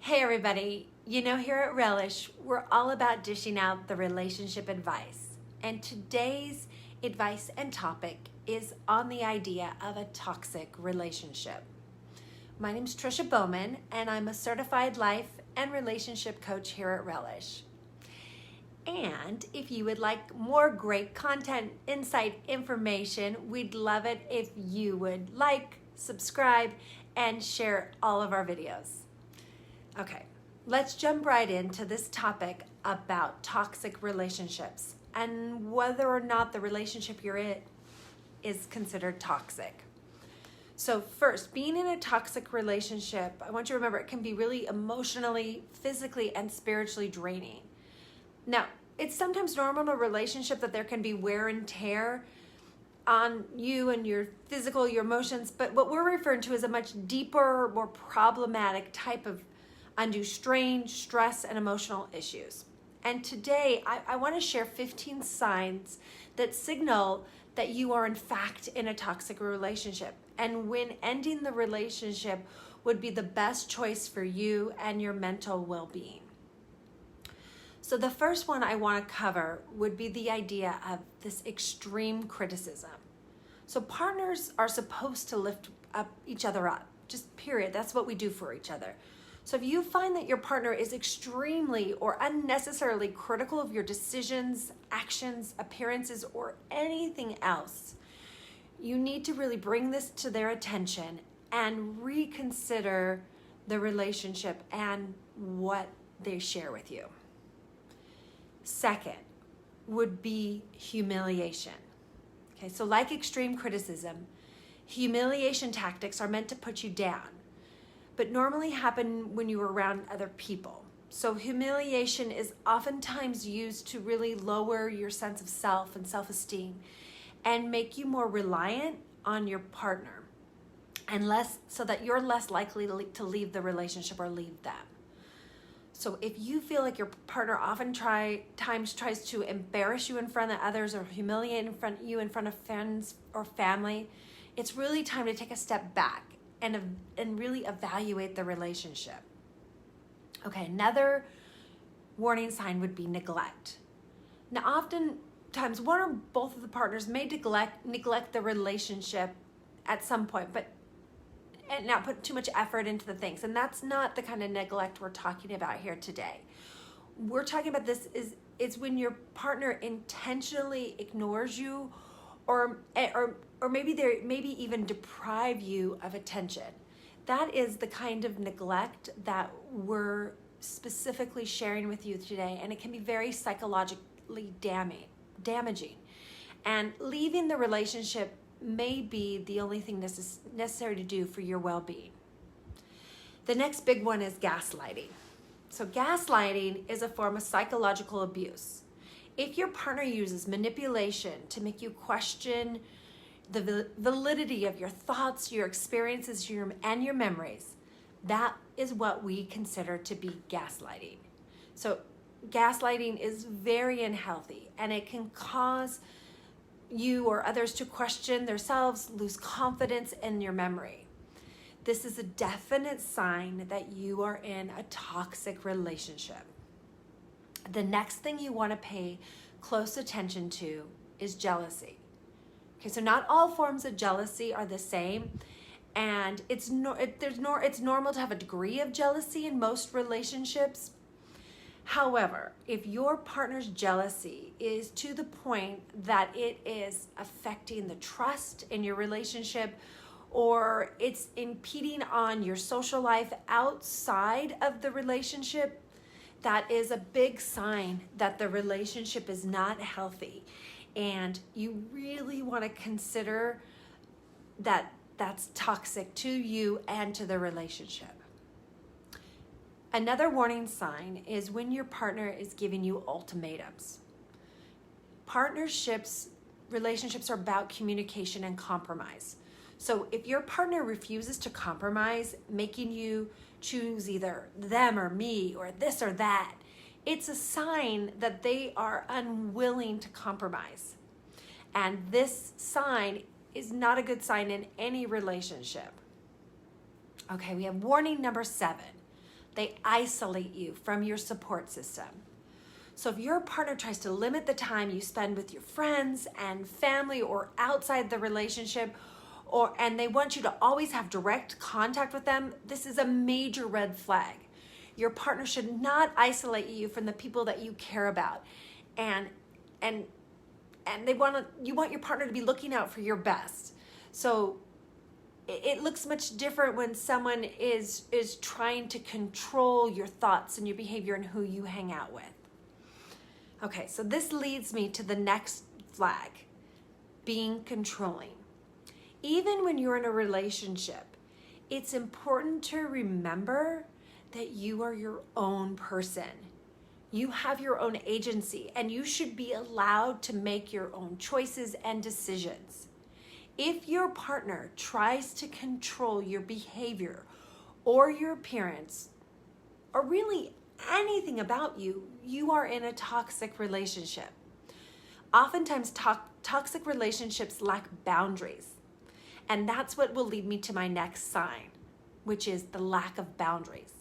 Hey everybody, here at Relish, we're all about dishing out the relationship advice. And today's advice and topic is on the idea of a toxic relationship. My name's Trisha Bowman, and I'm a certified life and relationship coach here at Relish. And if you would like more great content, insight, information, we'd love it if you would like, subscribe, and share all of our videos. Okay, let's jump right into this topic about toxic relationships and whether or not the relationship you're in is considered toxic. So first, being in a toxic relationship, I want you to remember it can be really emotionally, physically, and spiritually draining. Now, it's sometimes normal in a relationship that there can be wear and tear on you and your physical, your emotions, but what we're referring to is a much deeper, more problematic type of undue strain, stress, and emotional issues. And today, I want to share 15 signs that signal that you are in fact in a toxic relationship, and when ending the relationship would be the best choice for you and your mental well-being. So the first one I want to cover would be the idea of this extreme criticism. So partners are supposed to lift up each other up, just period. That's what we do for each other. So if you find that your partner is extremely or unnecessarily critical of your decisions, actions, appearances, or anything else, you need to really bring this to their attention and reconsider the relationship and what they share with you. Second would be humiliation. Okay, so like extreme criticism, humiliation tactics are meant to put you down, but normally happen when you're around other people. So humiliation is oftentimes used to really lower your sense of self and self-esteem and make you more reliant on your partner, and so that you're less likely to leave the relationship or leave them. So if you feel like your partner often tries to embarrass you in front of others or humiliate you in front of friends or family, it's really time to take a step back and really evaluate the relationship. Okay, another warning sign would be neglect. Now, oftentimes one or both of the partners may neglect the relationship at some point, and not put too much effort into the things. And that's not the kind of neglect we're talking about here today. We're talking about it's when your partner intentionally ignores you or maybe even deprive you of attention. That is the kind of neglect that we're specifically sharing with you today, and it can be very psychologically damaging. And leaving the relationship may be the only thing necessary to do for your well-being. The next big one is gaslighting. So gaslighting is a form of psychological abuse. If your partner uses manipulation to make you question the validity of your thoughts, your experiences, and your memories, that is what we consider to be gaslighting. So gaslighting is very unhealthy, and it can cause you or others to question themselves, lose confidence in your memory. This is a definite sign that you are in a toxic relationship. The next thing you want to pay close attention to is jealousy. Okay, so not all forms of jealousy are the same, and it's normal to have a degree of jealousy in most relationships. However, if your partner's jealousy is to the point that it is affecting the trust in your relationship, or it's impeding on your social life outside of the relationship, that is a big sign that the relationship is not healthy. And you really want to consider that that's toxic to you and to the relationship. Another warning sign is when your partner is giving you ultimatums. Relationships are about communication and compromise. So if your partner refuses to compromise, making you choose either them or me or this or that, it's a sign that they are unwilling to compromise. And this sign is not a good sign in any relationship. Okay, we have warning number 7. They isolate you from your support system. So if your partner tries to limit the time you spend with your friends and family or outside the relationship, and they want you to always have direct contact with them, this is a major red flag. Your partner should not isolate you from the people that you care about. And you want your partner to be looking out for your best. So it looks much different when someone is trying to control your thoughts and your behavior and who you hang out with. Okay, so this leads me to the next flag, being controlling. Even when you're in a relationship, it's important to remember that you are your own person. You have your own agency, and you should be allowed to make your own choices and decisions. If your partner tries to control your behavior or your appearance, or really anything about you, you are in a toxic relationship. Oftentimes, toxic relationships lack boundaries. And that's what will lead me to my next sign, which is the lack of boundaries.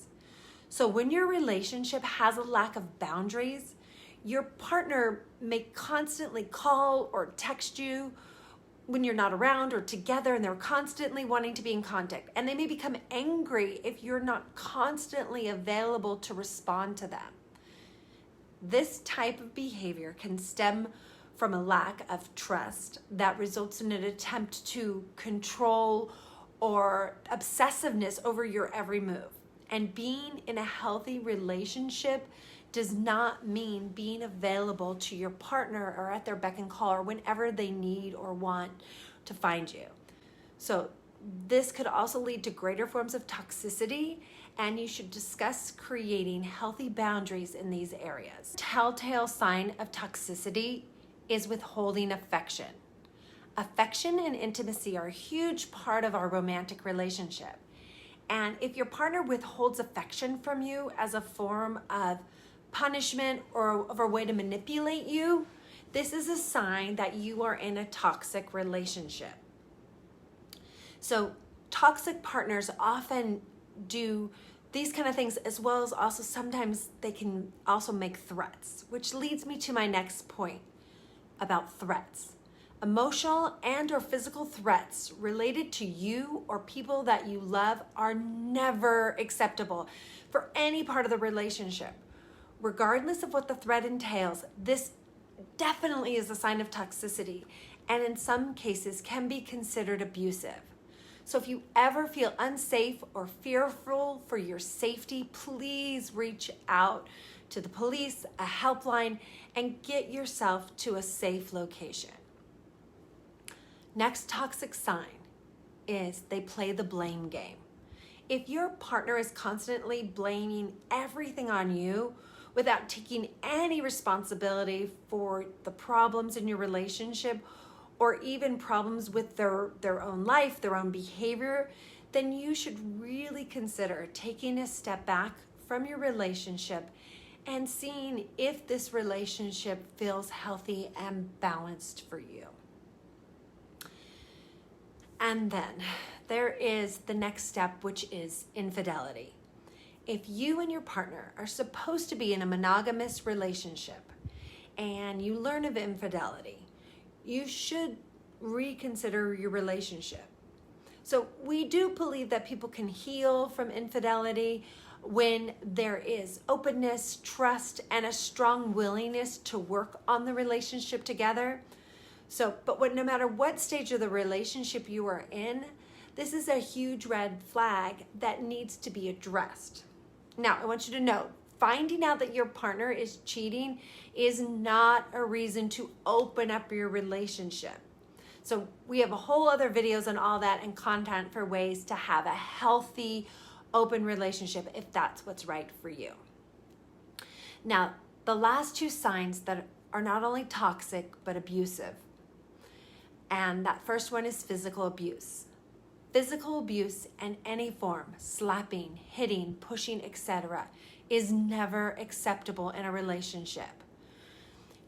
So when your relationship has a lack of boundaries, your partner may constantly call or text you when you're not around or together, and they're constantly wanting to be in contact. And they may become angry if you're not constantly available to respond to them. This type of behavior can stem from a lack of trust that results in an attempt to control or obsessiveness over your every move. And being in a healthy relationship does not mean being available to your partner or at their beck and call or whenever they need or want to find you. So this could also lead to greater forms of toxicity, and you should discuss creating healthy boundaries in these areas. Telltale sign of toxicity is withholding affection. Affection and intimacy are a huge part of our romantic relationship. And if your partner withholds affection from you as a form of punishment or of a way to manipulate you, this is a sign that you are in a toxic relationship. So toxic partners often do these kind of things, as well as also sometimes they can also make threats, which leads me to my next point about threats. Emotional and or physical threats related to you or people that you love are never acceptable for any part of the relationship. Regardless of what the threat entails, this definitely is a sign of toxicity, and in some cases can be considered abusive. So if you ever feel unsafe or fearful for your safety, please reach out to the police, a helpline, and get yourself to a safe location. Next toxic sign is they play the blame game. If your partner is constantly blaming everything on you without taking any responsibility for the problems in your relationship or even problems with their own life, their own behavior, then you should really consider taking a step back from your relationship and seeing if this relationship feels healthy and balanced for you. And then there is the next step, which is infidelity. If you and your partner are supposed to be in a monogamous relationship and you learn of infidelity, you should reconsider your relationship. So we do believe that people can heal from infidelity when there is openness, trust, and a strong willingness to work on the relationship together. But no matter what stage of the relationship you are in, this is a huge red flag that needs to be addressed. Now, I want you to know, finding out that your partner is cheating is not a reason to open up your relationship. So we have a whole other videos on all that and content for ways to have a healthy, open relationship if that's what's right for you. Now, the last two signs that are not only toxic but abusive. And that first one is physical abuse. Physical abuse in any form, slapping, hitting, pushing, etc., is never acceptable in a relationship.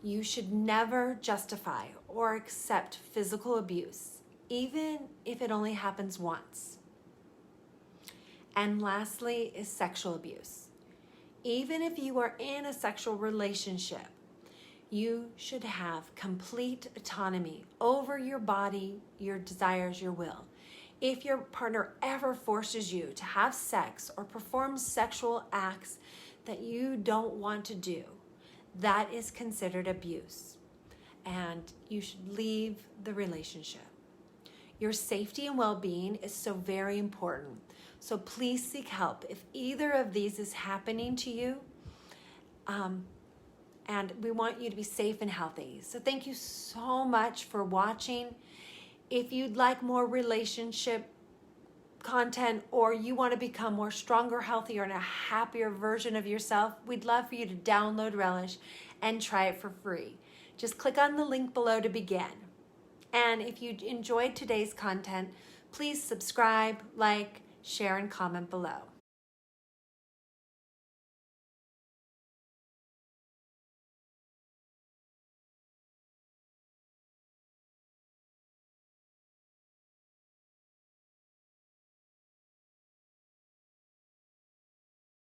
You should never justify or accept physical abuse, even if it only happens once. And lastly is sexual abuse. Even if you are in a sexual relationship, you should have complete autonomy over your body, your desires, your will. If your partner ever forces you to have sex or perform sexual acts that you don't want to do, that is considered abuse, and you should leave the relationship. Your safety and well-being is so very important. So please seek help if either of these is happening to you. And we want you to be safe and healthy. So thank you so much for watching. If you'd like more relationship content, or you want to become more stronger, healthier, and a happier version of yourself, we'd love for you to download Relish and try it for free. Just click on the link below to begin. And if you enjoyed today's content, please subscribe, like, share, and comment below.